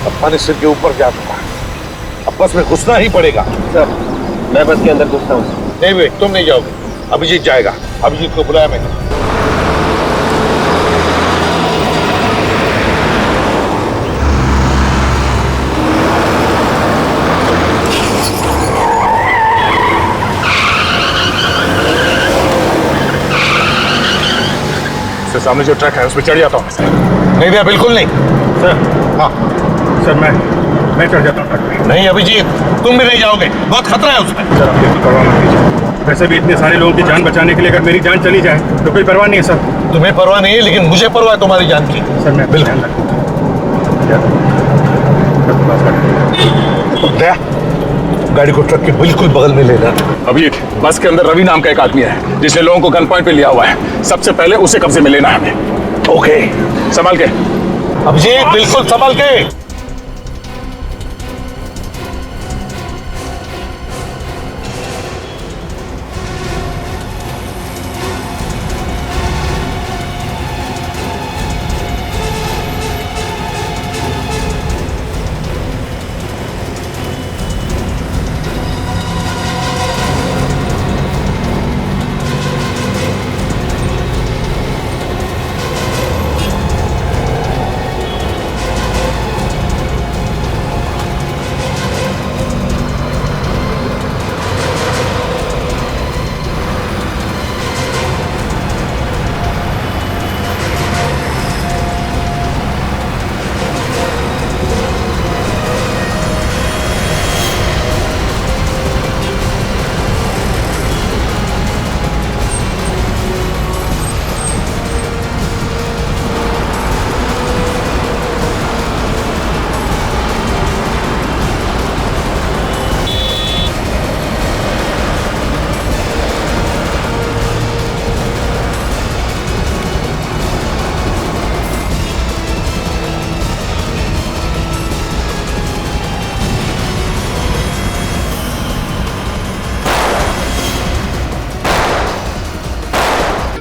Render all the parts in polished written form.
अब्बा ने सिर के ऊपर क्या कहा? अब बस में घुसना ही पड़ेगा। सर मैं बस के अंदर घुसता हूँ। नहीं वे तुम नहीं जाओगे, अभिजीत जाएगा। अभिजीत को बुलाया मैंने। सर सामने जो ट्रक है उसमें चढ़ जाता हूँ। नहीं भैया बिल्कुल नहीं। सर हाँ सर मैं चढ़ जाता हूँ ट्रक में। नहीं अभिजीत तुम भी नहीं जाओगे, बहुत खतरा है उसमें। सर आप बिल्कुल परवाह मत कीजिए। वैसे भी इतने सारे लोगों की जान बचाने के लिए अगर मेरी जान चली जाए तो कोई परवाह नहीं है सर। तुम्हें परवाह नहीं है लेकिन मुझे परवाह है तुम्हारी जान की। सर मैं बिल्कुल। दया गाड़ी को ट्रक के बिल्कुल बगल में ले जाना। अभी बस के अंदर रवि नाम का एक आदमी है जिसने लोगों को गन पॉइंट पे लिया हुआ है। सबसे पहले उसे कब्जे में लेना है हमें। ओके संभाल के। अभिजीत बिल्कुल संभल के।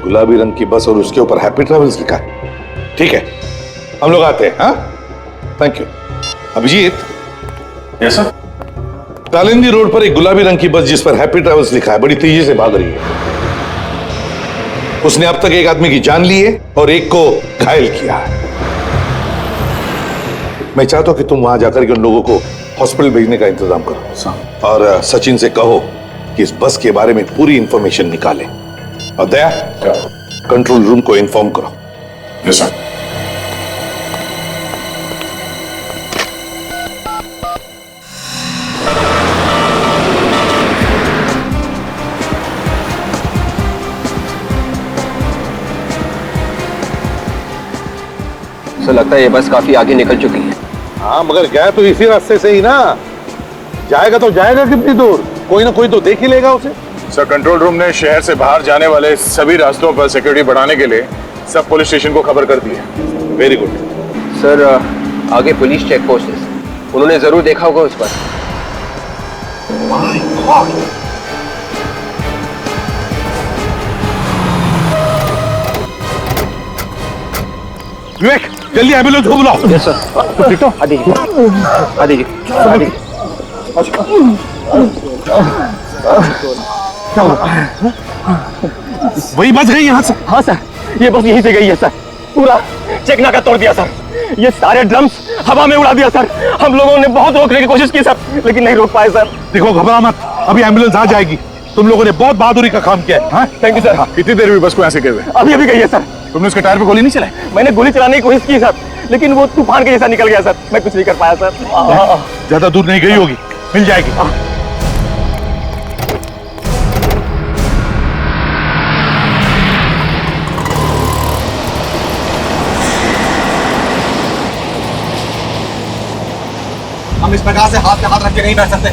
गुलाबी रंग की बस और उसके ऊपर हैप्पी ट्रैवल्स लिखा है। ठीक है हम लोग आते हैं। हाँ thank you. Abhijeet yes sir. Talindi road पर एक गुलाबी रंग की बस जिस पर हैप्पी ट्रैवल्स लिखा है बड़ी तेजी से भाग रही है। उसने अब तक एक आदमी की जान ली है और एक को घायल किया है। मैं चाहता हूं कि तुम वहां जाकर के उन लोगों को हॉस्पिटल भेजने का इंतजाम करो और सचिन से कहो कि इस बस के बारे में पूरी इंफॉर्मेशन निकाले। और दया कंट्रोल रूम को इन्फॉर्म करो। Yes sir. सर लगता है ये बस काफी आगे निकल चुकी है। हाँ मगर गया तो इसी रास्ते से ही ना। जाएगा तो जाएगा कितनी दूर, कोई ना कोई तो देख ही लेगा उसे। सर कंट्रोल रूम ने शहर से बाहर जाने वाले सभी रास्तों पर सिक्योरिटी बढ़ाने के लिए सब पुलिस स्टेशन को खबर कर दी है। Very good. सर आगे पुलिस चेक पोस्ट है, उन्होंने जरूर देखा होगा उस पर। विवेक जल्दी एम्बुलेंस को बुलाओ। Yes sir. आ दीजिए। वही बच गई यहाँ से। हाँ सर ये बस यहीं से गई है सर। पूरा चेक नाका तोड़ दिया सर। ये सारे ड्रम्स हवा में उड़ा दिया सर। हम लोगों ने बहुत रोकने की कोशिश की सर लेकिन नहीं रोक पाए सर। देखो घबरा मत, अभी एम्बुलेंस आ जाएगी। तुम लोगों ने बहुत बहादुरी का काम किया है। हाँ? Thank you sir. कितनी देर हुई बस को ऐसे हुए? अभी अभी गई है सर। तुमने उसके टायर पे गोली नहीं चलाई? मैंने गोली चलाने की कोशिश की सर लेकिन वो तूफान के जैसा निकल गया सर। मैं कुछ नहीं कर पाया सर। ज्यादा दूर नहीं गई होगी, मिल जाएगी। हम इस प्रकार से हाथ पे हाथ रख के नहीं बैठ सकते।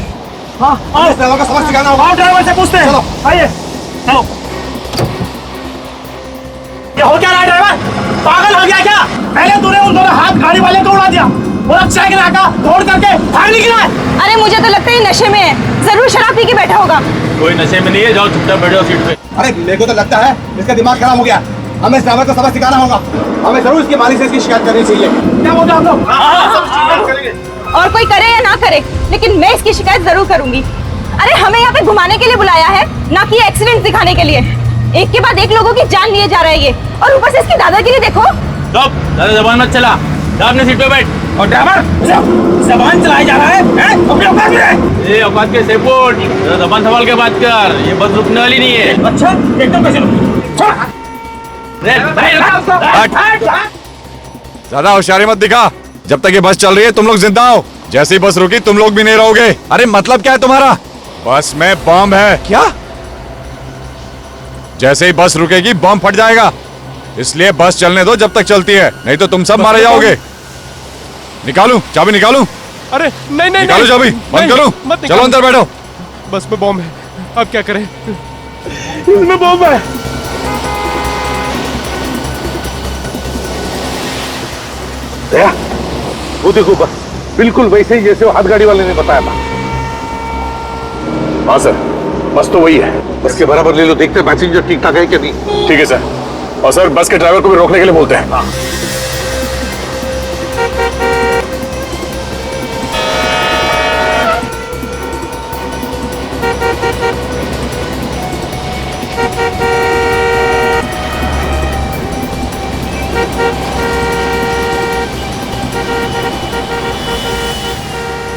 हाँ इस ड्राइवर का सबक सिखाना होगा। ड्राइवर से पूछते हैं। चलो। आइए चलो। ये हो क्या रहा है ड्राइवर? पागल हो गया क्या? पहले तूने उन दोनों हाथ गाड़ी वाले को उड़ा दिया और अब चेक नाका तोड़ करके भाग निकला है। अरे मुझे तो लगता है ये नशे में है, जरूर शराब पी के बैठा होगा। कोई नशे में नहीं है, जाओ चुपचाप बैठो सीट पे। अरे मेरे को तो लगता है इसका दिमाग खराब हो गया। हमें इस ड्राइवर को सबक सिखाना होगा। हमें जरूर इसके मालिक से इसकी शिकायत करनी चाहिए। क्या बोलते हैं आप लोग? शिकायत करेंगे। और कोई करे या ना करे, लेकिन मैं इसकी शिकायत जरूर करूंगी। अरे हमें यहाँ पे घुमाने के लिए बुलाया है, ना कि एक्सीडेंट दिखाने के लिए। एक के बाद एक लोगों की जान लिए जा रहा है ये, और ऊपर से इसकी दादागिरी देखो। ज्यादा जबान मत चला, अपने सीट पे बैठ। और ड्राइवर जबान चलाया जा रहा है, अपने औकात में रह। ये औकात के सेपोर्ट, जबान संभाल के बात कर, ये बस रुकने वाली नहीं है। अच्छा एकदम कैसे ज्यादा होशियारी मत दिखा। जब तक ये बस चल रही है तुम लोग जिंदा हो, जैसे ही बस रुकी तुम लोग भी नहीं रहोगे। अरे मतलब क्या है तुम्हारा? बस में बम है। क्या? जैसे ही बस रुकेगी बम फट जाएगा, इसलिए बस चलने दो जब तक चलती है, नहीं तो तुम सब मारे जाओगे। निकालूं चाबी? निकालूं? अरे नहीं नहीं निकालो चाबी, बंद करो। चलो अंदर बैठो। बस में बम है, अब क्या करें? इसमें बम है। दया, वो देखो बस बिल्कुल वैसे ही जैसे वो हाथ गाड़ी वाले ने बताया था। हाँ सर, बस तो वही है। बस के बराबर ले लो, देखते हैं पैसेंजर ठीक ठाक है कि नहीं। ठीक है सर। और सर बस के ड्राइवर को भी रोकने के लिए बोलते हैं।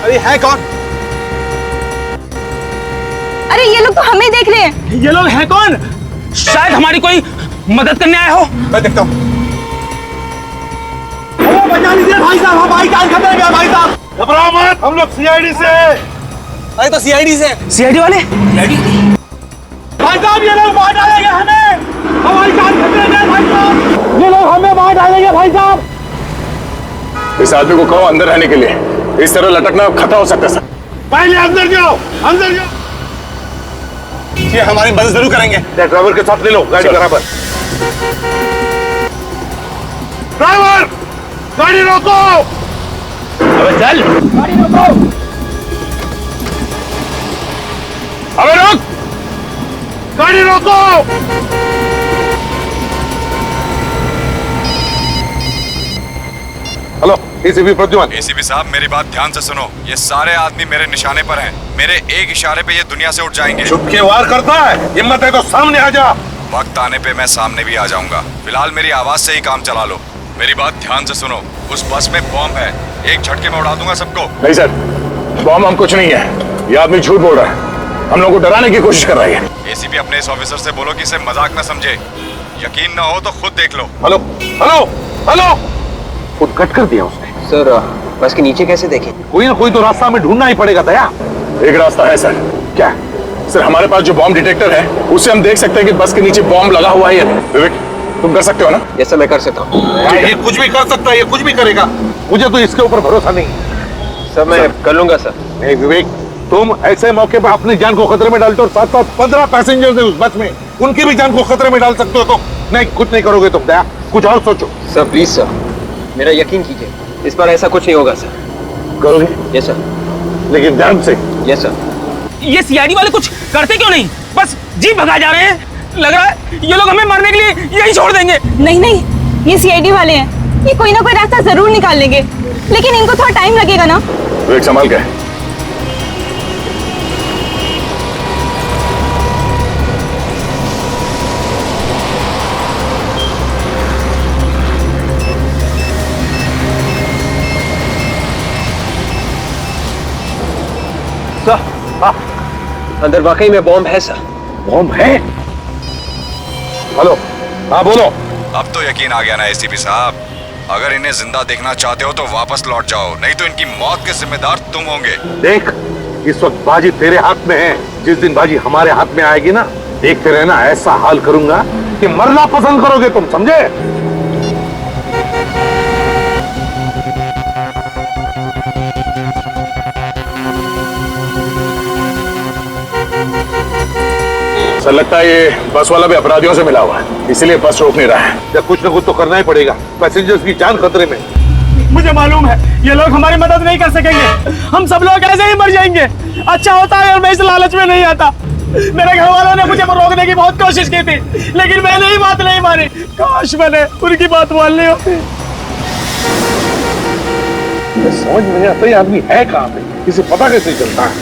अरे है कौन? अरे ये लोग तो हमें देख रहे हैं। ये लोग हैं कौन? शायद हमारी कोई मदद करने आए हो। मैं देखता हूँ। बचा लीजिए भाई साहब, हमारी जान खतरे में है भाई साहब। घबराओ मत, हम लोग सीआईडी से हैं। अरे तो सीआईडी से। सीआईडी वाले? भाई साहब ये लोग मार डालेंगे हमें, हमारी जान खतरे में है भाई साहब। ये लोग हमें मार डालेंगे भाई साहब। इस आदमी को कहो अंदर रहने के लिए, इस तरह लटकना खतरा हो सकता है सर। पहले अंदर जाओ, अंदर जाओ। ये हमारी मदद जरूर करेंगे। ड्राइवर के साथ ले लो गाड़ी बराबर। ड्राइवर गाड़ी रोको। अबे चल, गाड़ी रोको। अबे रोक, गाड़ी रोको। Hello ACP Pradyuman. एसीपी साहब मेरी बात ध्यान से सुनो, ये सारे आदमी मेरे निशाने पर हैं। मेरे एक इशारे पे ये दुनिया से उठ जाएंगे। छुप के वार करता है, हिम्मत है तो सामने आ जा। वक्त आने पे मैं सामने भी आ जाऊंगा, फिलहाल मेरी आवाज से ही काम चला लो। मेरी बात ध्यान से सुनो, उस बस में बॉम्ब है, एक झटके में उड़ा दूंगा सबको। नहीं सर, बॉम्ब हम कुछ नहीं है। ये आदमी झूठ बोल रहा है, हम लोगों को डराने की कोशिश कर रहा है। एसीपी अपने इस ऑफिसर से बोलो कि इसे मजाक न समझे, यकीन न हो तो खुद देख लो। हेलो हेलो हेलो, खुद कट कर दिया उसने। सर बस के नीचे कैसे देखें? कोई ना कोई तो रास्ता हमें ढूंढना ही पड़ेगा। दया, एक रास्ता है सर। क्या? सर हमारे पास जो बॉम्ब डिटेक्टर है उससे हम देख सकते हैं कि बस के नीचे बॉम्ब लगा हुआ है या नहीं। विवेक तुम कर सकते हो ना? ये सब मैं कर सकता हूँ। ये कुछ भी कर सकता है, ये कुछ भी करेगा। मुझे तो इसके ऊपर भरोसा नहीं है। सर मैं कर लूंगा सर। नहीं विवेक, तुम ऐसे मौके पर अपनी जान को खतरे में डालते हो, साथ साथ 15 पैसेंजर्स हैं उस बस में, उनकी भी जान को खतरे में डाल सकते हो। तो नहीं, कुछ नहीं करोगे तुम। दया, कुछ और सोचो। सर प्लीज सर, मेरा यकीन कीजिए, इस बार ऐसा कुछ नहीं होगा सर। करोगे? Yes sir. लेकिन ध्यान से। Yes sir. ये सीआईडी वाले कुछ करते क्यों नहीं? बस जीप भगा जा रहे हैं। लग रहा है ये लोग हमें मारने के लिए यही छोड़ देंगे। नहीं नहीं, ये सीआईडी वाले हैं, ये कोई ना कोई रास्ता जरूर निकाल लेंगे, लेकिन इनको थोड़ा टाइम लगेगा ना। विवेक संभाल के। अंदर वाकई में बॉम्ब है सर। बॉम्ब है? हेलो, हाँ बोलो। अब तो यकीन आ गया ना एसीपी साहब, अगर इन्हें जिंदा देखना चाहते हो तो वापस लौट जाओ, नहीं तो इनकी मौत के जिम्मेदार तुम होंगे। देख, इस वक्त बाजी तेरे हाथ में है, जिस दिन बाजी हमारे हाथ में आएगी ना, देखते रहना, ऐसा हाल करूंगा कि मरना पसंद करोगे तुम, समझे? सर लगता है ये बस वाला भी अपराधियों से मिला हुआ है, इसीलिए बस रोक नहीं रहा है। या कुछ ना कुछ तो करना ही पड़ेगा, पैसेंजर्स की जान खतरे में। मुझे मालूम है ये लोग हमारी मदद नहीं कर सकेंगे, हम सब लोग ऐसे ही मर जाएंगे। अच्छा होता है और मैं इस लालच में नहीं आता। मेरे घर वालों ने मुझे रोकने की बहुत कोशिश की थी, लेकिन मैंने ही बात नहीं मानी। काश मैंने उनकी बात मान ली होती। समझ में नहीं आता ये आदमी है कहाँ पे, किसे पता कैसे चलता है?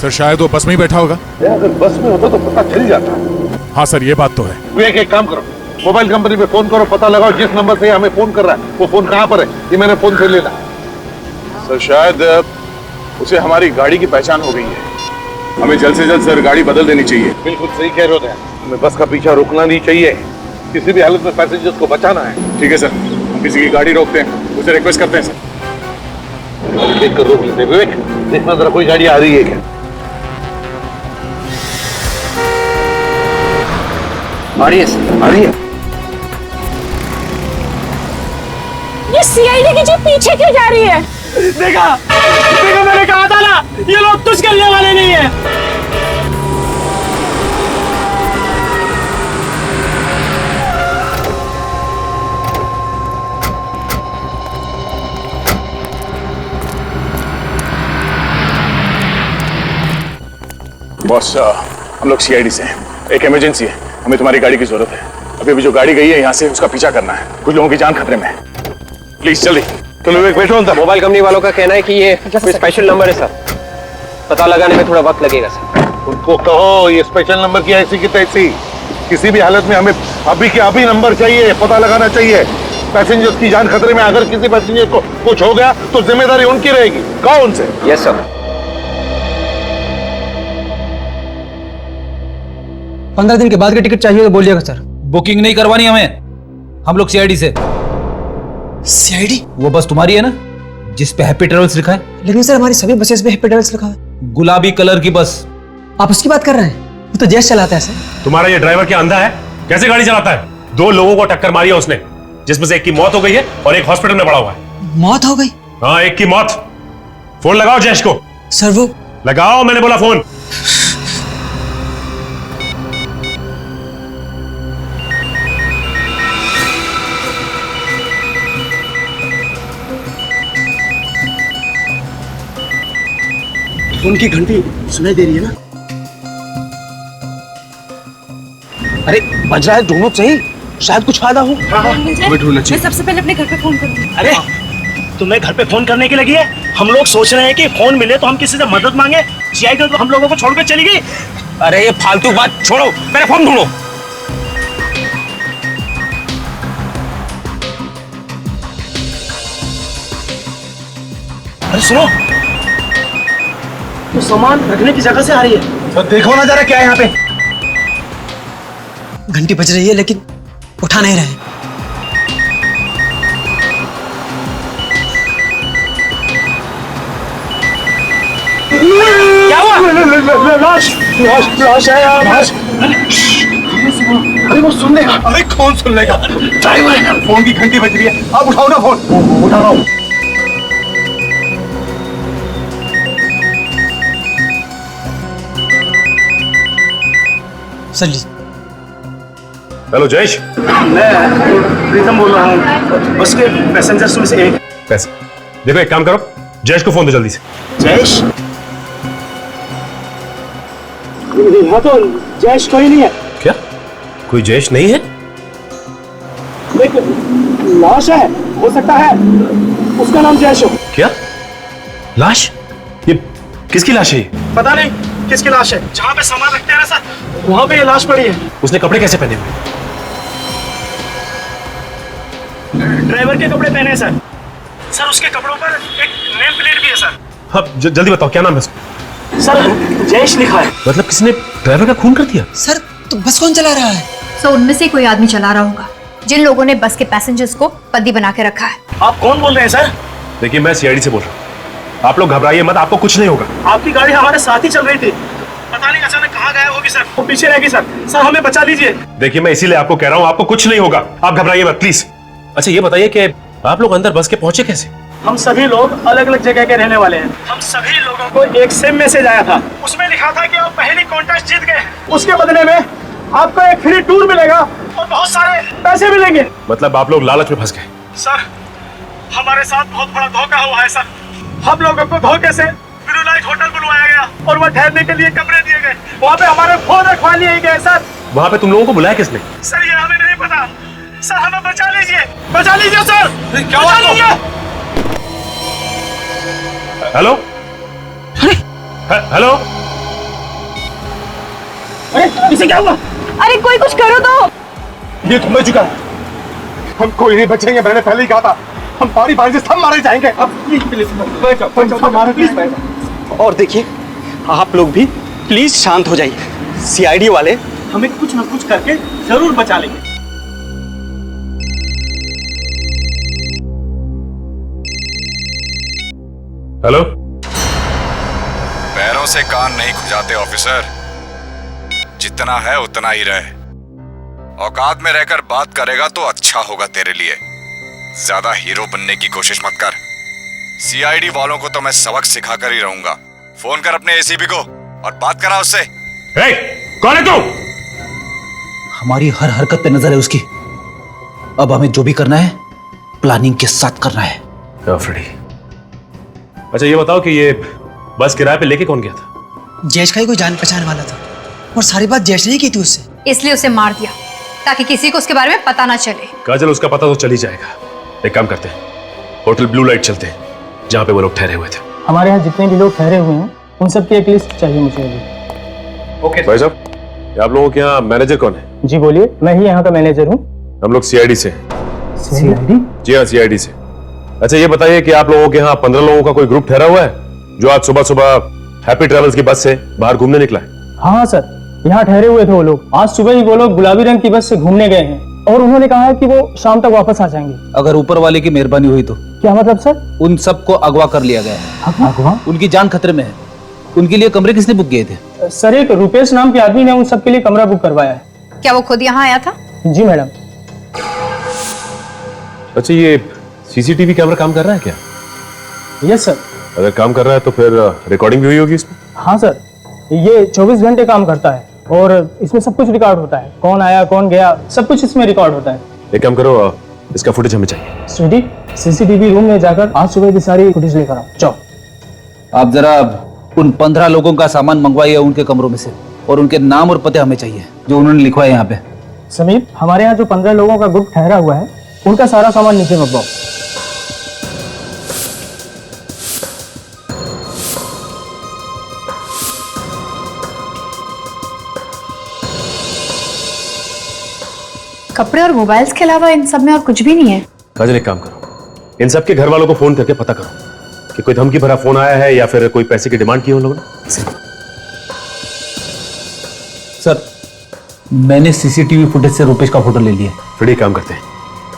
सर शायद वो बस में ही बैठा होगा। अगर बस में होता तो पता चल जाता। हाँ सर ये बात तो है। विवेक एक काम करो, मोबाइल कंपनी पे फोन करो, पता लगाओ जिस नंबर से हमें फोन कर रहा है वो फोन कहाँ पर है, ये मैंने फोन से लेना। सर शायद उसे हमारी गाड़ी की पहचान हो गई है। हमें जल्द से जल्द सर गाड़ी बदल देनी चाहिए। बिल्कुल सही कह रहे हो, हमें बस का पीछा रोकना नहीं चाहिए, किसी भी हालत में पैसेंजर्स को बचाना है। ठीक है सर, हम किसी की गाड़ी रोकते हैं, उसे रिक्वेस्ट करते हैं सर। देख कर रोक लेते। विवेक देखना जरा कोई गाड़ी आ रही है क्या? आ रही है सर, आ रही है। ये सीआईडी की जीप पीछे क्यों जा रही है? देखा देखा, मैंने कहा था ना ये लोग कुछ करने वाले नहीं है। बॉस हम लोग सीआईडी से हैं, एक इमरजेंसी है, हमें तुम्हारी गाड़ी की जरूरत है। अभी जो गाड़ी गई है यहाँ से उसका पीछा करना है, कुछ लोगों की जान खतरे में है। प्लीज जल्दी। तो विवेक बैठो अंदर। मोबाइल कंपनी वालों का कहना है कि ये कोई स्पेशल नंबर है सर, पता लगाने में थोड़ा वक्त लगेगा सर। उनको कहो ये स्पेशल नंबर की ऐसी की तैसी, किसी भी हालत में हमें अभी के अभी नंबर चाहिए, पता लगाना चाहिए। पैसेंजर्स की जान खतरे में, अगर किसी पैसेंजर को कुछ हो गया तो जिम्मेदारी उनकी रहेगी। कहो उनसे। Yes sir. 15 दिन के बाद की टिकट चाहिए तो बोलिएगा सर। बुकिंग नहीं करवानी हमें, हम लोग सीआईडी से। सीआईडी? वो बस तुम्हारी है ना जिस पे हैप्पी ट्रेवल्स लिखा है? लेकिन सर हमारी सभी बसेस पे हैप्पी ट्रेवल्स लिखा है। गुलाबी कलर की बस। आप उसकी बात कर रहे हैं? वो तो जैश चलाता है सर। तुम्हारा ये ड्राइवर क्या अंधा है? कैसे गाड़ी चलाता है? 2 लोगों को टक्कर मारी है उसने, जिसमें से एक की मौत हो गई है और एक हॉस्पिटल में पड़ा हुआ है। मौत हो गई? हाँ, एक की मौत। फोन लगाओ जैश को। सर वो लगाओ, मैंने बोला फोन। उनकी घंटी सुनाई दे रही है ना? अरे बज रहा है, ढूंढो सही, शायद कुछ फायदा हो। मैं सबसे पहले अपने घर पे फोन करूंगी। अरे तुम्हें घर पे फोन करने की लगी है? हम लोग सोच रहे हैं कि फोन मिले तो हम किसी से मदद मांगे, सीआईडी तो हम लोगों को छोड़कर चली गई। अरे ये फालतू बात छोड़ो, मेरा फोन ढूंढो। अरे सुनो, तो सामान रखने की जगह से आ रही है। तो देखो ना जरा क्या है यहाँ पे। घंटी बज रही है लेकिन उठा नहीं रहे। क्या हुआ? लाश लाश लाश है यार, लाश। अरे वो सुन लेगा। अरे कौन सुन लेगा? ड्राइवर है। फोन की घंटी बज रही है, आप उठाओ ना फोन। उठा रहा हूँ। सर ली। हेलो जयेश। मैं प्रीतम बोल रहा हूँ, बस के पैसेंजर्स में से एक। कैसे? देखो एक काम करो, जयेश को फोन दो जल्दी से। जयेश? यहाँ तो जयेश कोई नहीं है। क्या? कोई जयेश नहीं है? एक लाश है, हो सकता है उसका नाम जयेश हो। क्या? लाश? ये किसकी लाश है? पता नहीं किसकी लाश है। जहाँ पे सामान रखते हैं ना सर, वहाँ पे ये लाश पड़ी है। उसने कपड़े कैसे पहने हुए? ड्राइवर के कपड़े पहने हैं सर। सर उसके कपड़ों पर एक नेम प्लेट भी है सर। हाँ जल्दी बताओ क्या नाम है उसका? सर जयेश लिखा है। मतलब किसी ने ड्राइवर का खून कर दिया? सर तो बस कौन चला रहा है? सो उनमें से कोई आदमी चला रहा होगा, जिन लोगों ने बस के पैसेंजर्स को बंदी बना के रखा है। आप कौन बोल रहे हैं सर? देखिए मैं सीआईडी से बोल रहा हूँ, आप लोग घबराइए मत, आपको कुछ नहीं होगा। आपकी गाड़ी हमारे साथ ही चल रही थी, पता नहीं अचानक कहाँ गायब होगी सर। वो पीछे रहेगी सर। सर हमें बचा दीजिए। देखिए मैं इसीलिए आपको कह रहा हूँ, आपको कुछ नहीं होगा, आप घबराइए मत प्लीज। अच्छा ये बताइए कि आप लोग अंदर बस के पहुंचे कैसे? हम सभी लोग अलग अलग जगह के रहने वाले हैं। हम सभी लोगों को एक सेम मैसेज आया था, उसमें लिखा था कि आप पहली कॉन्टेस्ट जीत गए, उसके बदले में आपको एक फ्री टूर मिलेगा और बहुत सारे पैसे मिलेंगे। मतलब आप लोग लालच में फंस गए? सर हमारे साथ बहुत बड़ा धोखा हुआ है सर। हम लोगों को धोखे से विरुलाई एक होटल बुलवाया गया और वहाँ ठहरने के लिए कमरे दिए गए। वहाँ पे हमारे फोन रखवा लिए गए सर। वहां पे तुम लोगों को बुलाया किसने? सर ये हमें नहीं पता। सर हमें बचा लीजिए सर। क्या बचा लीजिए। हेलो हेलो, अरे इसे क्या हुआ? अरे कोई कुछ करो तो। ये थम चुका है, हम कोई नहीं बचेंगे। मैंने पहले ही कहा था, हम पानी पानी से सब मारे जाएंगे। अब प्लीज और देखिए आप लोग भी प्लीज शांत हो जाइए। सीआईडी वाले हमें कुछ ना कुछ करके जरूर बचा लेंगे। हेलो। पैरों से कान नहीं खुजाते ऑफिसर, जितना है उतना ही रहे। औकात में रहकर बात करेगा तो अच्छा होगा तेरे लिए। ज्यादा हीरो बनने की कोशिश मत कर। सीआईडी वालों को तो मैं सबक सिखाकर ही रहूंगा। फोन कर अपने एसीपी को और बात करा उससे। कौन है तू? हमारी हर हरकत पे नजर है उसकी। अब हमें जो भी करना है प्लानिंग के साथ करना है। फ्रेडी, अच्छा ये बताओ कि ये बस किराए पे लेके कौन गया था? जयेश का ही कोई जान पहचान वाला था और सारी बात जयेश ने ही की थी उससे। इसलिए उसे मार दिया ताकि किसी को उसके बारे में पता ना चले। काजल, उसका पता तो चल ही जाएगा। एक काम करते हैं, होटल ब्लू लाइट चलते हैं जहां पे वो लोग ठहरे हुए थे। हमारे यहाँ जितने भी लोग ठहरे हुए हैं उन सब की एक लिस्ट चाहिए मुझे अभी। ओके भाई साहब, आप लोगों के यहाँ मैनेजर कौन है? जी बोलिए। मैं ही यहाँ का मैनेजर हूँ। हम लोग सीआईडी से। सीआईडी? जी हाँ, सीआईडी से। अच्छा ये बताइए कि आप लोगों के यहाँ 15 लोगों का कोई ग्रुप ठहरा हुआ है जो आज सुबह सुबह हैप्पी ट्रेवल्स की बस से बाहर घूमने निकला है? हाँ सर, यहाँ ठहरे हुए थे वो लोग। आज सुबह ही वो लोग गुलाबी रंग की बस से घूमने गए हैं और उन्होंने कहा है कि वो शाम तक वापस आ जाएंगे। अगर ऊपर वाले की मेहरबानी हुई तो? क्या मतलब सर? उन सबको अगवा कर लिया गया है। अगवा? उनकी जान खतरे में है। उनके लिए कमरे किसने बुक किए थे? सर एक रुपेश नाम के आदमी ने उन सबके लिए कमरा बुक करवाया है। क्या वो खुद यहाँ आया था? जी मैडम। अच्छा ये सीसीटीवी कैमरा काम कर रहा है क्या? Yes sir. अगर काम कर रहा है तो फिर रिकॉर्डिंग भी हुई होगी इसमें? हाँ सर, ये 24 घंटे काम करता है और इसमें सब कुछ रिकॉर्ड होता है। कौन आया कौन गया सब कुछ इसमें रिकॉर्ड होता है। एक काम करो, इसका फुटेज हमें चाहिए। स्वीटी, सीसीटीवी रूम में जाकर आज सुबह की सारी फुटेज लेकर आओ। जाओ। आप जरा उन 15 लोगों का सामान मंगवाइए उनके कमरों में से, और उनके नाम और पते हमें चाहिए जो उन्होंने लिखवाए यहाँ पे। समीर, हमारे यहाँ जो 15 लोगों का ग्रुप ठहरा हुआ है उनका सारा सामान नीचे मंगवाओ। कपड़े और मोबाइल्स के अलावा इन सब में और कुछ भी नहीं है। काजल एक काम करो, इन सबके घर वालों को फोन करके पता करो कि कोई धमकी भरा फोन आया है या फिर कोई पैसे की डिमांड की हो लोगों ने। सर, मैंने सीसीटीवी फुटेज से रुपेश का फोटो ले लिया। फिर एक काम करते हैं,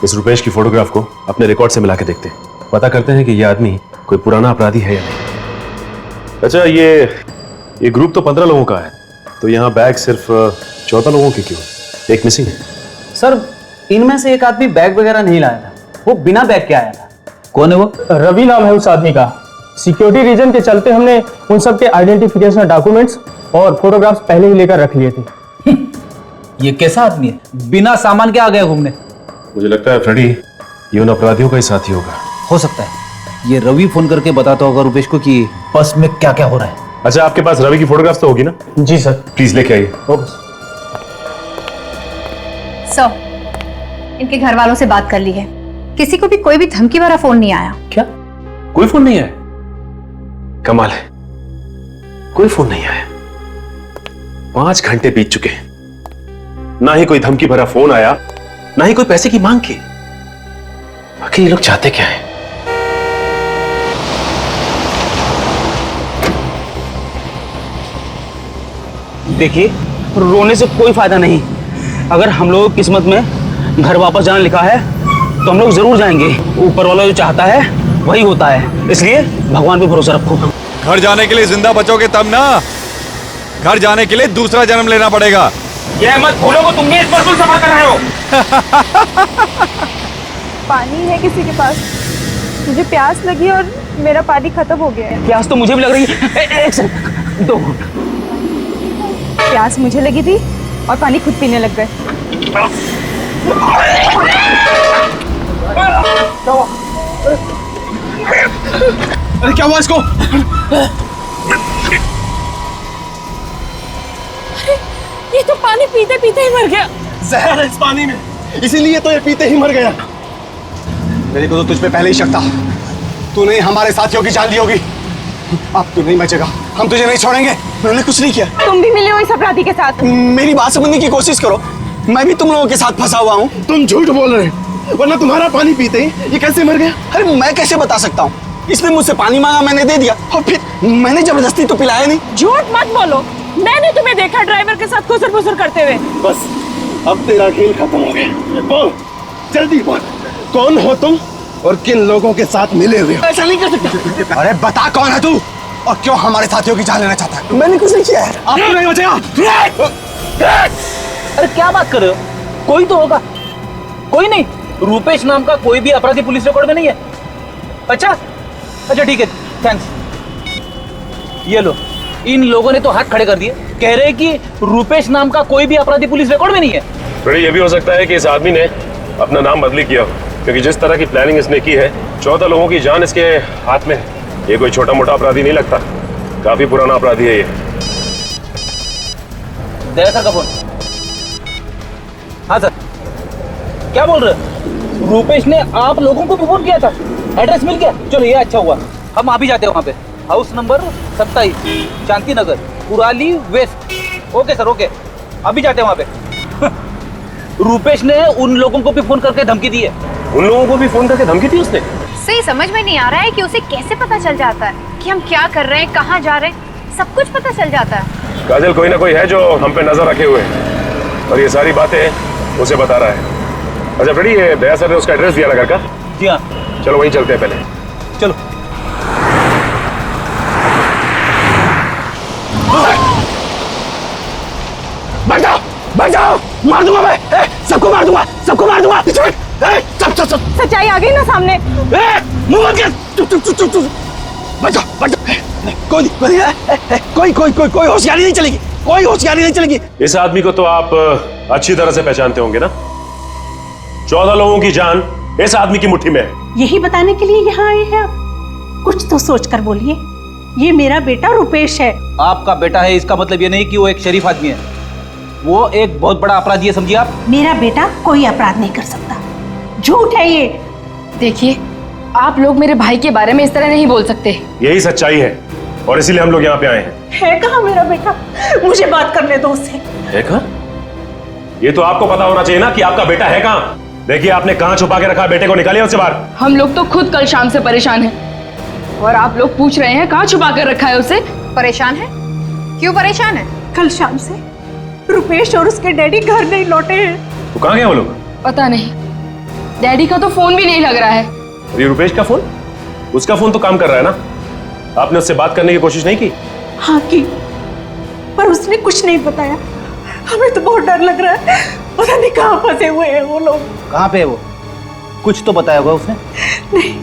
इस रुपेश की फोटोग्राफ को अपने रिकॉर्ड से मिला के देखते हैं, पता करते हैं कि यह आदमी कोई पुराना अपराधी है या नहीं। अच्छा ये ग्रुप तो 15 लोगों का है, तो यहाँ बैग सिर्फ 14 लोगों के क्यों? एक मिसिंग है। सर इनमें से एक आदमी बैग वगैरह नहीं लाया था, वो बिना बैग के आया था। कौन है वो? रवि नाम है उस आदमी का। सिक्योरिटी रीजन के चलते हमने उन सब के आइडेंटिफिकेशन डॉक्यूमेंट्स और फोटोग्राफ्स पहले ही लेकर रख लिए थे। ये कैसा आदमी है, बिना सामान के आ गया घूमने? मुझे लगता है फ्रेडी ये उन अपराधियों का ही साथी होगा। हो सकता है ये रवि फोन करके बताता होगा रुपेश को कि बस में क्या क्या हो रहा है। अच्छा आपके पास रवि की फोटोग्राफ तो होगी ना? जी सर। प्लीज लेके आइए। सर, इनके घर वालों से बात कर ली है, किसी को भी कोई भी धमकी भरा फोन नहीं आया। क्या कोई फोन नहीं आया? कमाल है, कोई फोन नहीं आया। 5 घंटे बीत चुके हैं, ना ही कोई धमकी भरा फोन आया, ना ही कोई पैसे की मांग की। आखिर ये लोग चाहते क्या हैं? देखिए रोने से कोई फायदा नहीं। अगर हम लोग किस्मत में घर वापस जाना लिखा है तो हम लोग जरूर जाएंगे। ऊपर वाला जो चाहता है वही होता है, इसलिए भगवान पे भरोसा रखो। घर जाने के लिए जिंदा बचोगे तब ना, घर जाने के लिए दूसरा जन्म लेना पड़ेगा। ये मत भूलो को तुम भी इस पर सफा कर रहे हो। पानी है किसी के पास? मुझे प्यास लगी और मेरा पानी खत्म हो गया है। प्यास तो मुझे भी लग रही है। एक सेकंड, 2 प्यास मुझे लगी थी और पानी खुद पीने लग गए। अरे क्या हुआ इसको? तो पानी पीते पीते ही मर गया। जहर है इस पानी में, इसीलिए तो ये पीते ही मर गया। मेरे को तो तुझ पे पहले ही शक था, तूने हमारे साथियों की जान ली होगी। अब तू नहीं बचेगा, हम तुझे नहीं छोड़ेंगे। मैंने कुछ नहीं किया। तुम भी मिले हो इस अपराधी के साथ? मेरी बात समझने की कोशिश करो, मैं भी तुम लोगों के साथ फंसा हुआ हूँ। तुम झूठ बोल रहे हो, वरना तुम्हारा पानी पीते ही ये कैसे मर गया? अरे मैं कैसे बता सकता हूँ? इसने मुझसे पानी मांगा, मैंने दे दिया, और फिर मैंने जबरदस्ती तो पिलाया नहीं। झूठ मत बोलो, मैंने तुम्हें देखा ड्राइवर के साथ खुसर फुसर करते हुए। बस अब तेरा खेल खत्म हो गया। बोल, जल्दी बोल, कौन हो तुम और किन लोगों के साथ मिले हुए हो? ऐसा नहीं कर सकता। अरे बता कौन है तू और क्यों हमारे साथियों की जान लेना चाहता है? मैंने कुछ नहीं किया है। आपको नहीं बचेगा। अरे क्या बात कर रहे हो? कोई तो होगा। कोई नहीं, रूपेश नाम का कोई भी अपराधी पुलिस रिकॉर्ड में नहीं है। अच्छा ठीक है, थैंक्स। ये लो, इन लोगों ने तो हाथ खड़े कर दिए, कह रहे हैं कि रूपेश नाम का कोई भी अपराधी पुलिस रिकॉर्ड में नहीं है। थोड़ा ये भी हो सकता है कि इस आदमी ने अपना नाम बदली किया, क्योंकि जिस तरह की प्लानिंग इसने की है, 14 लोगों की जान इसके हाथ में है। ये कोई छोटा मोटा अपराधी नहीं लगता, काफी पुराना अपराधी है ये। दया सर का फोन। हाँ सर, क्या बोल रहे? रूपेश ने आप लोगों को भी फोन किया था, एड्रेस मिल गया? चलो ये अच्छा हुआ, हम आ भी जाते हैं वहाँ पे। House number 27, Shanti Nagar, Kurali west. Okay sir, okay, अभी जाते हैं वहाँ पे। रूपेश ने उन लोगों को भी फोन करके धमकी दी है। उन लोगों को भी फोन करके धमकी दी उसने? सही समझ में नहीं आ रहा है कि उसे कैसे पता चल जाता है कि हम क्या कर रहे हैं, कहाँ जा रहे हैं, सब कुछ पता चल जाता है। काजल, कोई ना कोई है जो हम पे नजर रखे हुए है और ये सारी बातें उसे बता रहा है। अच्छा फ्रेडी, ये दया सर ने उसका एड्रेस दिया ना घर का? जी हाँ। चलो वहीं चलते हैं पहले। चलो। बचाओ, बचाओ, मार दूंगा मैं, सबको मार दूंगा, सबको मार दूंगा। सच्चाई आ गई ना सामने। मुंह बंद कर, चुप। बचाओ, बचाओ, कोई होशियारी नहीं चलेगी, कोई होशियारी नहीं चलेगी। इस आदमी को तो आप अच्छी तरह से पहचानते होंगे ना? 14 लोगों की जान इस आदमी की मुट्ठी में है। यही बताने के लिए यहाँ आए हैं आप? कुछ तो सोच कर बोलिए। ये मेरा बेटा रूपेश है। आपका बेटा है इसका मतलब ये नहीं कि वो एक शरीफ आदमी है, वो एक बहुत बड़ा अपराधी है, समझिए आप। मेरा बेटा कोई अपराध नहीं कर सकता, झूठ है ये। देखिए, आप लोग मेरे भाई के बारे में इस तरह नहीं बोल सकते। यही सच्चाई है और इसीलिए हम लोग यहाँ पे आए हैं। है कहाँ मेरा बेटा? मुझे बात करने दो उससे। है कहाँ? ये तो आपको पता होना चाहिए ना कि आपका बेटा है कहाँ। देखिए, आपने कहाँ छुपा के रखा? बेटे को निकालिए उससे बाहर। हम लोग तो खुद कल शाम से परेशान हैं और आप लोग पूछ रहे हैं कहाँ छुपा कर रखा है उसे। परेशान है? क्यों परेशान है? कल शाम से रूपेश और उसके डैडी घर नहीं लौटे हैं। तो कहाँ गए वो लोग? पता नहीं, डैडी का तो फोन भी नहीं लग रहा है। ये रूपेश का फोन? उसका फोन तो काम कर रहा है ना? आपने उससे बात करने की कोशिश नहीं की? हाँ की, पर उसने कुछ नहीं बताया। हमें तो बहुत डर लग रहा है, पता नहीं कहाँ फंसे हुए हैं वो लोग। कहाँ पे है वो? कुछ तो बताया होगा उसने। नहीं,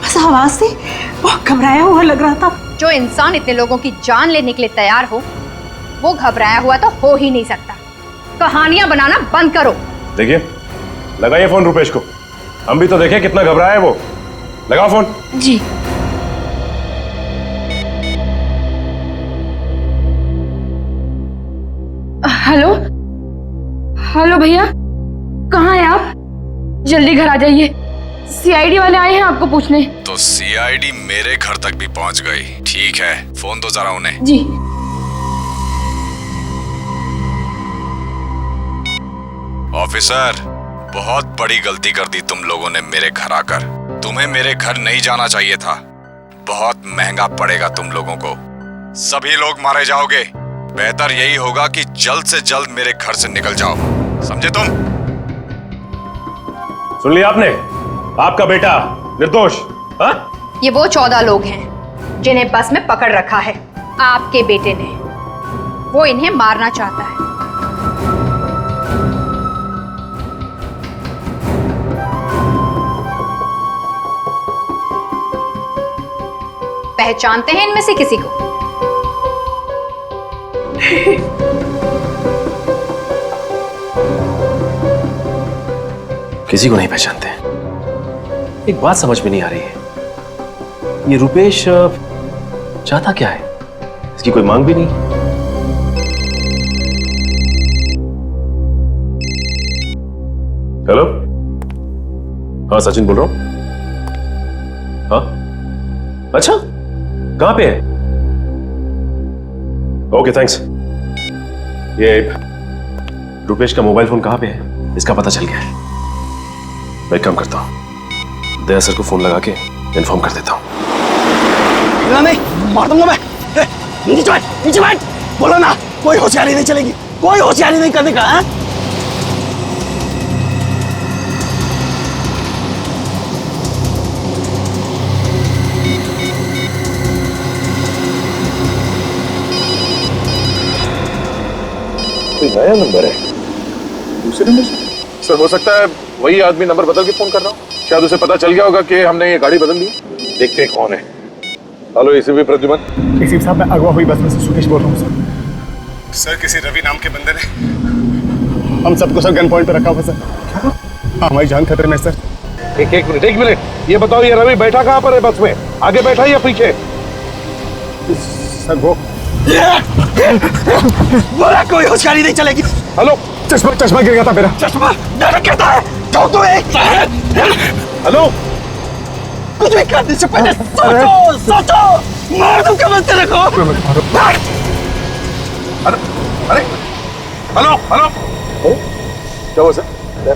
बस आवाज से बहुत घबराया हुआ लग रहा था। जो इंसान इतने लोगों की जान लेने के लिए तैयार हो, वो घबराया हुआ तो हो ही नहीं सकता। कहानियां बनाना बंद करो। देखिए, लगाइए फोन रूपेश को, हम भी तो देखें कितना घबराया है वो। लगाओ फोन। जी। हेलो हेलो भैया, कहाँ हैं आप? जल्दी घर आ जाइए, सीआईडी वाले आए हैं आपको पूछने। तो सीआईडी मेरे घर तक भी पहुंच गई। ठीक है, फोन दो जरा उन्हें। जी। ऑफिसर, बहुत बड़ी गलती कर दी तुम लोगों ने मेरे घर आकर। तुम्हें मेरे घर नहीं जाना चाहिए था, बहुत महंगा पड़ेगा तुम लोगों को। सभी लोग मारे जाओगे। बेहतर यही होगा कि जल्द से जल्द मेरे घर से निकल जाओ, समझे तुम? सुन लिया आपने? आपका बेटा निर्दोष। हाँ? ये वो 14 लोग हैं जिन्हें बस में पकड़ रखा है आपके बेटे ने। वो इन्हें मारना चाहता है। पहचानते हैं इनमें से किसी को? किसी को नहीं पहचानते। एक बात समझ में नहीं आ रही है, ये रुपेश चाहता क्या है? इसकी कोई मांग भी नहीं। हेलो, हाँ सचिन बोल रहा हूं। हाँ, अच्छा, कहां पे है? Okay thanks. ये रुपेश का मोबाइल फोन कहां पे है, इसका पता चल गया है। मैं एक काम करता हूं, दया सर को फोन लगा के इन्फॉर्म कर देता हूं। नहीं, मार दूंगा मैं। नीचे बैठ, बोलो ना, कोई होशियारी नहीं चलेगी, कोई होशियारी नहीं करने का है? नया नंबर है, दूसरे नंबर से? सर हो सकता है वही आदमी नंबर बदल के फोन कर रहा हूँ। शायद उसे पता चल गया होगा कि हमने ये गाड़ी बदल दी। देखते हैं कौन है। Hello ACP Pradyuman. एसीपी साहब, मैं अगवा हुई बस में से सुकेश बोल रहा हूँ सर। किसी रवि नाम के बंदे ने हम सबको सर गन पॉइंट पे रखा हुआ सर। हमारी जान खतरे में सर। एक मिनट, ये बताओ ये रवि बैठा कहाँ पर है बस में? आगे बैठा या पीछे? सर वो बोला कोई होशियारी नहीं चलेगी। हेलो, चश्मा गिर गया था मेरा। चश्मा गिरता है, ठोक दो एक। हेलो, कुछ भी करने से पहले सोचो, मार दूं कब तेरे को। अरे हेलो, क्या हुआ सर?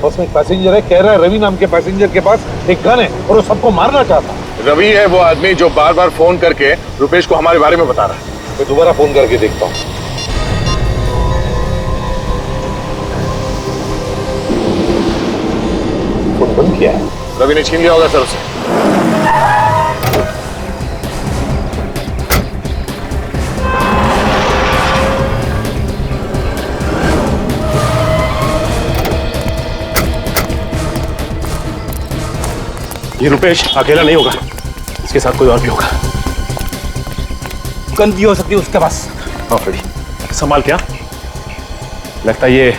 बस में एक पैसेंजर है, कह रहा है रवि नाम के पैसेंजर के पास एक गन है और वो सबको मारना चाहता। रवि है वो आदमी जो बार बार फोन करके रुपेश को हमारे बारे में बता रहा है। मैं दोबारा फोन करके देखता हूँ। फोन बंद किया है। रवि ने छीन लिया होगा सर उसे। ये रुपेश अकेला नहीं होगा, इसके साथ कोई और भी होगा। गन भी हो सकती है उसके पास। हाँ फ्रेडी, संभाल क्या? लगता है ये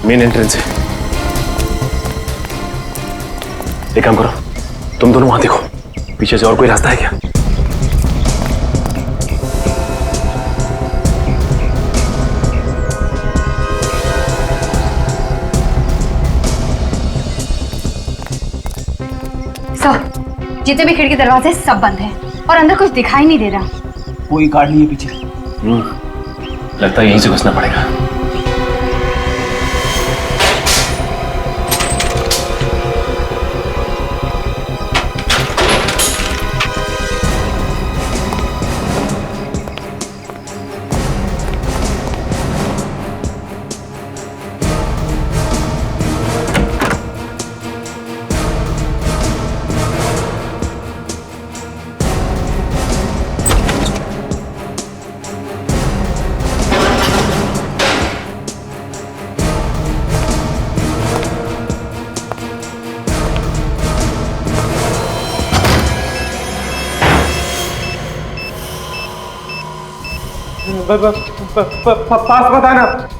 मेन एंट्रेंस है। एक काम करो, तुम दोनों वहां देखो, पीछे से और कोई रास्ता है क्या? सर, जितने भी खिड़की दरवाजे सब बंद हैं और अंदर कुछ दिखाई नहीं दे रहा। कोई गार्ड नहीं है पीछे। लगता है यहीं से घुसना पड़ेगा।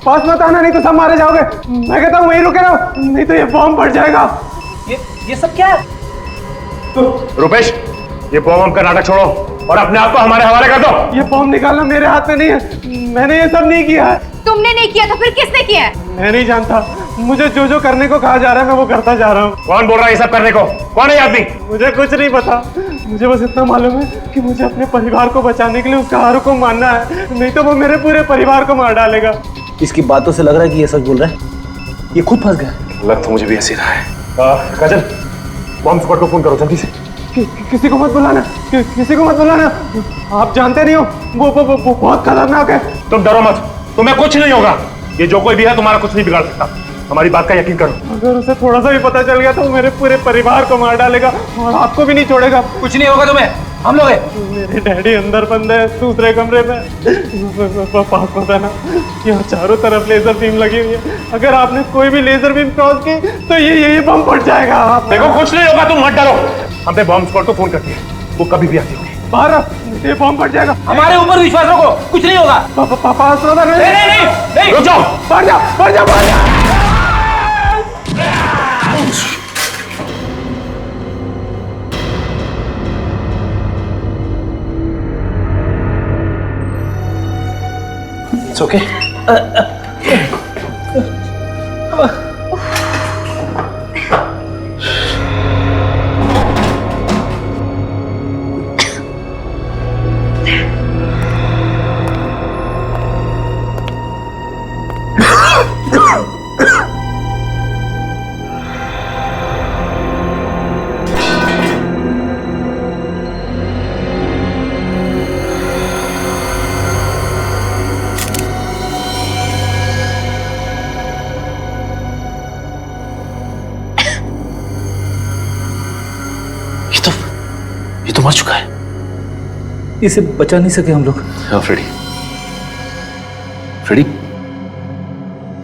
पास मत आना, नहीं तो सब मारे जाओगे। मैं कहता हूँ वहीं रुके रहो, नहीं तो ये बॉम्ब फट जाएगा। ये सब क्या है? रुपेश, ये बॉम्ब का नाटक छोड़ो और अपने आप को हमारे हवाले कर दो। ये बॉम्ब निकालना मेरे हाथ में नहीं है, मैंने ये सब नहीं किया है। तुमने नहीं किया तो फिर किसने किया है? मैं नहीं जानता, मुझे जो करने को कहा जा रहा है मैं वो करता जा रहा हूँ। कौन बोल रहा है ये सब करने को? कौन है आदमी? मुझे कुछ नहीं पता, मुझे बस इतना मालूम है कि मुझे अपने परिवार को बचाने के लिए उसका हर हुक्म मानना है, नहीं तो वो मेरे पूरे परिवार को मार डालेगा। इसकी बातों से लग रहा है कि ये सच बोल रहा है। ये खुद फंस गया। लग तो मुझे भी ऐसे रहा है। काजल, बॉम्ब स्क्वाड को फोन करो जल्दी से। किसी को मत बुलाना, किसी को मत बुलाना। आप जानते नहीं हो वो बहुत खतरनाक है। तुम डरो मत, तुम्हें कुछ नहीं होगा। ये जो कोई भी है तुम्हारा कुछ नहीं बिगाड़ सकता, हमारी बात का यकीन करो। अगर उसे थोड़ा सा भी पता चल गया तो वो मेरे पूरे परिवार को मार डालेगा और आपको भी नहीं छोड़ेगा। कुछ नहीं होगा तुम्हें, हम लोग हैं। मेरे डैडी अंदर बंद है दूसरे कमरे में। पास मत आना, यहाँ चारों तरफ लेजर बीम लगी हुई है, अगर आपने कोई भी लेजर बीम क्रॉस की तो ये बम फट जाएगा। देखो कुछ नहीं होगा, तुम मत डरो। हमने बॉम्ब स्क्वाड को फोन कर दिया, वो कभी भी आती होगी। बाहर ये बम फट जाएगा। हमारे ऊपर विश्वास रखो, कुछ नहीं होगा। पास मत आना। नहीं, रुक जाओ, बाहर जाओ। It's okay. ये तो मर चुका है। इसे बचा नहीं सके हम लोग। हाँ फ्रेडी, फ्रेडी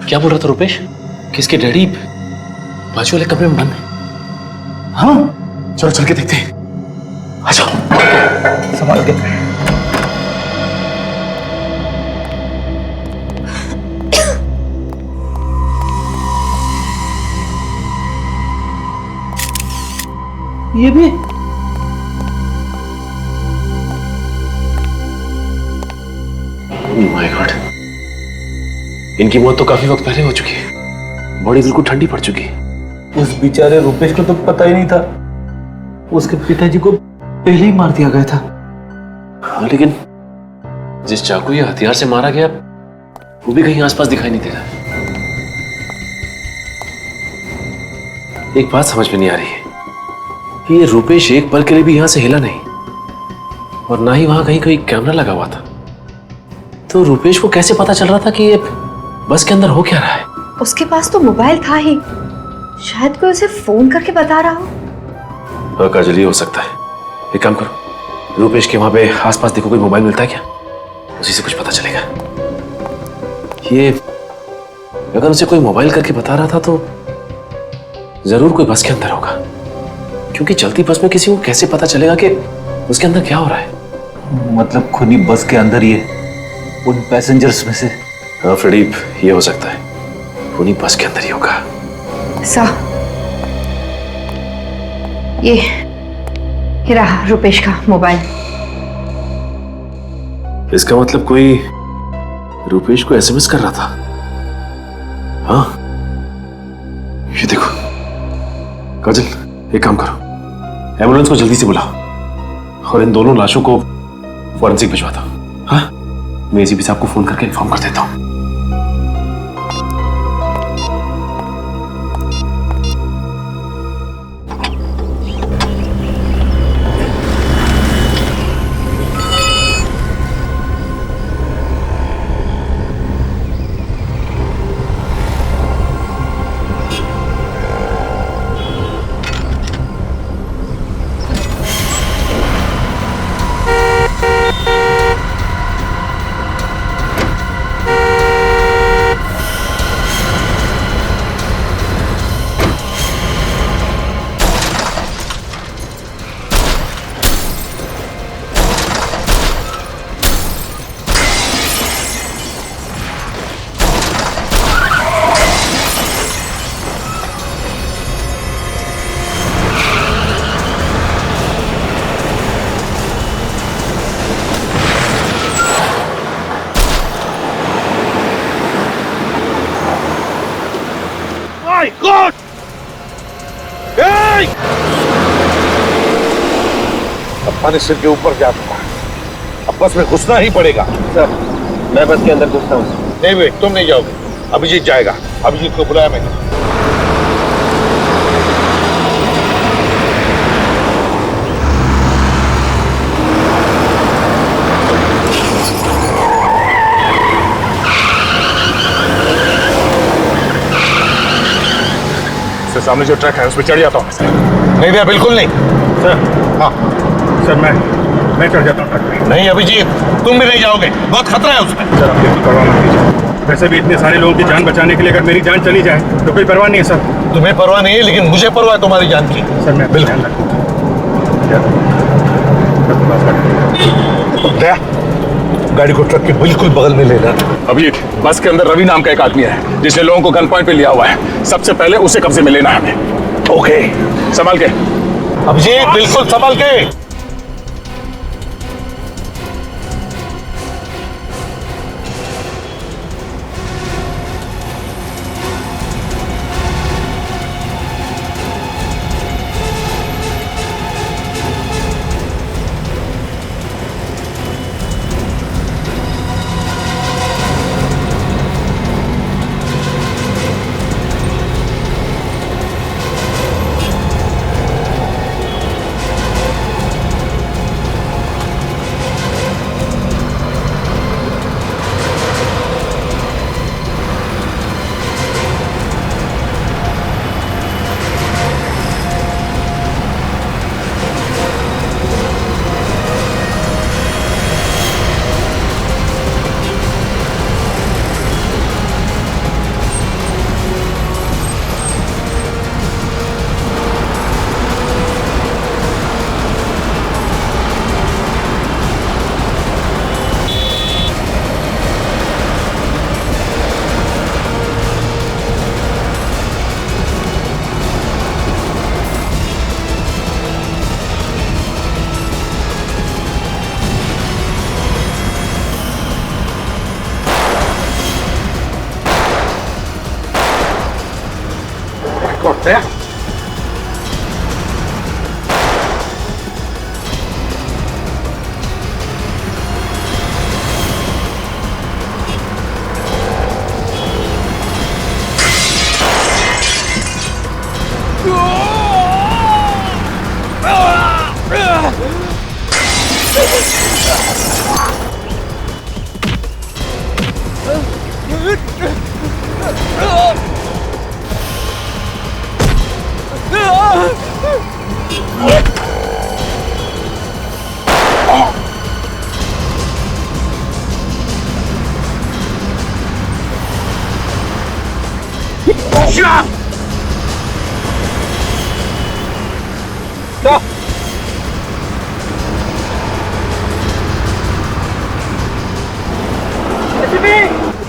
क्या बोल रहा था रुपेश? किसके डैडी बाजू वाले कमरे में बंद है? हाँ चलो चल के देखते हैं। आ जाओ। संभाल के। ये भी माय गॉड, इनकी मौत तो काफी वक्त पहले हो चुकी है। बॉडी बिल्कुल ठंडी पड़ चुकी है। उस बेचारे रुपेश को तो पता ही नहीं था, उसके पिताजी को पहले ही मार दिया गया था। हाँ लेकिन जिस चाकू या हथियार से मारा गया वो भी कहीं आसपास दिखाई नहीं दे रहा। एक बात समझ में नहीं आ रही है कि ये रुपेश एक पल के लिए भी यहां से हिला नहीं और ना ही वहां कहीं कोई कैमरा लगा हुआ था। तो रुपेश को कैसे पता चल रहा था कि ये बस के अंदर हो क्या रहा है? उसके पास तो मोबाइल था ही, शायद कोई उसे फोन करके बता रहा हो। हाँ काजल, ये हो सकता है। एक काम करो, रुपेश के वहां पे आसपास देखो कोई मोबाइल मिलता है क्या, उसी से कुछ पता चलेगा। ये अगर उसे कोई मोबाइल करके बता रहा था तो जरूर कोई बस के अंदर होगा, क्योंकि चलती बस में किसी को कैसे पता चलेगा कि उसके अंदर क्या हो रहा है? मतलब खुद ही बस के अंदर ही है, उन पैसेंजर्स में से। हाँ फ्रेडी, ये हो सकता है, उन्हीं बस के अंदर ही होगा। ये रहा रुपेश का मोबाइल। इसका मतलब कोई रुपेश को एसएमएस कर रहा था। हाँ ये देखो काजल, एक काम करो, एम्बुलेंस को जल्दी से बुलाओ और इन दोनों लाशों को फॉरेंसिक भिजवा दो। हाँ मैं एसीपी साहब को फोन करके इन्फॉर्म कर देता हूं। God! Hey! अब पानी सिर के ऊपर जा चुका है, अब बस में घुसना ही पड़ेगा। सर मैं बस के अंदर घुसता हूँ। नहीं वे, तुम नहीं जाओगे, अभिजीत जाएगा। अभिजीत को बुलाया मैंने। सामने जो ट्रक है उस पर चढ़ जाता हूँ सर। नहीं भैया, बिल्कुल नहीं सर। हाँ सर मैं चढ़ जाता हूँ ट्रक पे। नहीं अभिजीत, तुम भी नहीं जाओगे, बहुत खतरा है उसमें। सर आप बिल्कुल परवाह मत कीजिए, वैसे भी इतने सारे लोगों की जान बचाने के लिए अगर मेरी जान चली जाए तो कोई परवाह नहीं है सर। तुम्हें परवाह नहीं है, लेकिन मुझे परवाह है तुम्हारी जान की। सर मैं बिल्कुल दया, गाड़ी को ट्रक के बिल्कुल बगल में लेना। अभी बस के अंदर रवि नाम का एक आदमी है जिसने लोगों को गन पॉइंट पे लिया हुआ है। सबसे पहले उसे कब्जे में लेना है हमें। ओके, संभाल के अभिजीत, बिल्कुल संभाल के। दया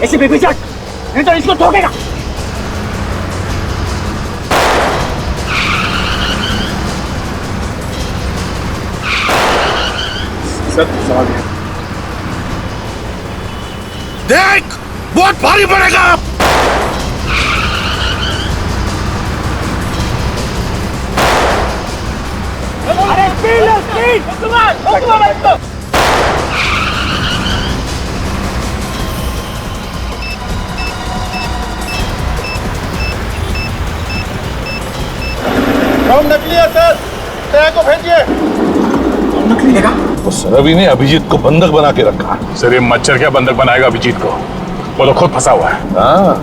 ऐसे बेबी चट नहीं तो इसको ठोकेगा। सर समझ गया। देख बहुत भारी पड़ेगा। अरे स्पीड नकली है सर, दया को भेजिए। नकली लेगा? उस रवि ने अभिजीत को बंधक बना के रखा। सर ये मच्छर क्या बंधक बनाएगा अभिजीत को? वो तो खुद फंसा हुआ है। हाँ,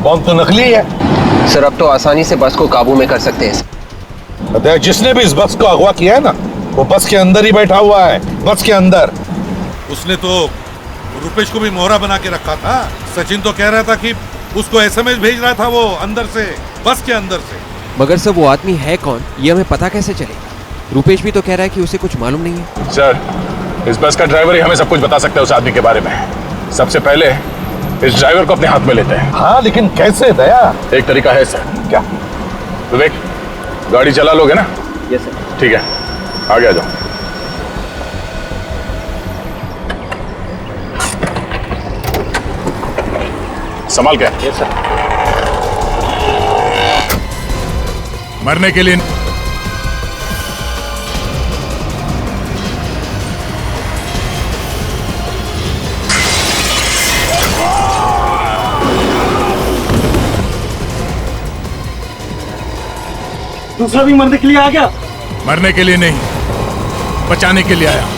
बॉम्ब तो नकली है। सर अब तो आसानी से बस को काबू में कर सकते हैं। दया, जिसने भी इस बस को अगवा किया है ना, वो बस के अंदर ही बैठा हुआ है, बस के अंदर। उसने तो रुपेश को भी मोहरा बना के रखा था। सचिन तो कह रहा था कि उसको एसएमएस भेज रहा था वो अंदर से, बस के अंदर से। मगर सर वो आदमी है कौन, ये हमें पता कैसे चलेगा? रुपेश भी तो कह रहा है कि उसे कुछ मालूम नहीं है। सर इस बस का ड्राइवर ही हमें सब कुछ बता सकता है उस आदमी के बारे में। सबसे पहले इस ड्राइवर को अपने हाथ में लेते हैं। हाँ लेकिन कैसे दया? एक तरीका है सर। क्या? विवेक गाड़ी चला लोगे ना? Yes sir. ठीक है आगे आ जाओ। संभाल के। Yes sir. मरने के लिए दूसरा भी मरने के लिए आ गया। मरने के लिए नहीं, बचाने के लिए आया।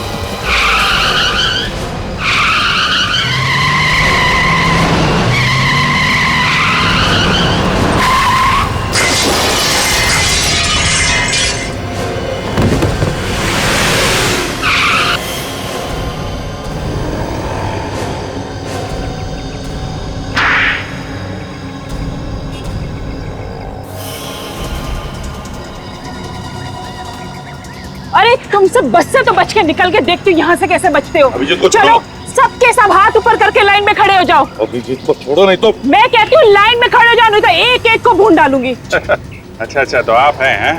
अरे तुम सब बस से तो बच के निकल के देखते हो यहाँ से कैसे बचते हो। अभिजीत को चलो सबके सब हाथ ऊपर करके लाइन में खड़े हो जाओ। अभिजीत को छोड़ो नहीं तो। मैं कहती हूँ लाइन में खड़े हो जाओ, नहीं तो एक एक को भून डालूंगी। अच्छा तो आप हैं?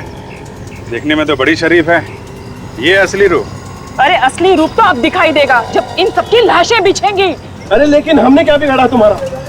देखने में तो बड़ी शरीफ है। ये असली रूप? अरे असली रूप तो अब दिखाई देगा जब इन सबकी लाशें बिछेंगी। अरे लेकिन हमने क्या बिगाड़ा तुम्हारा?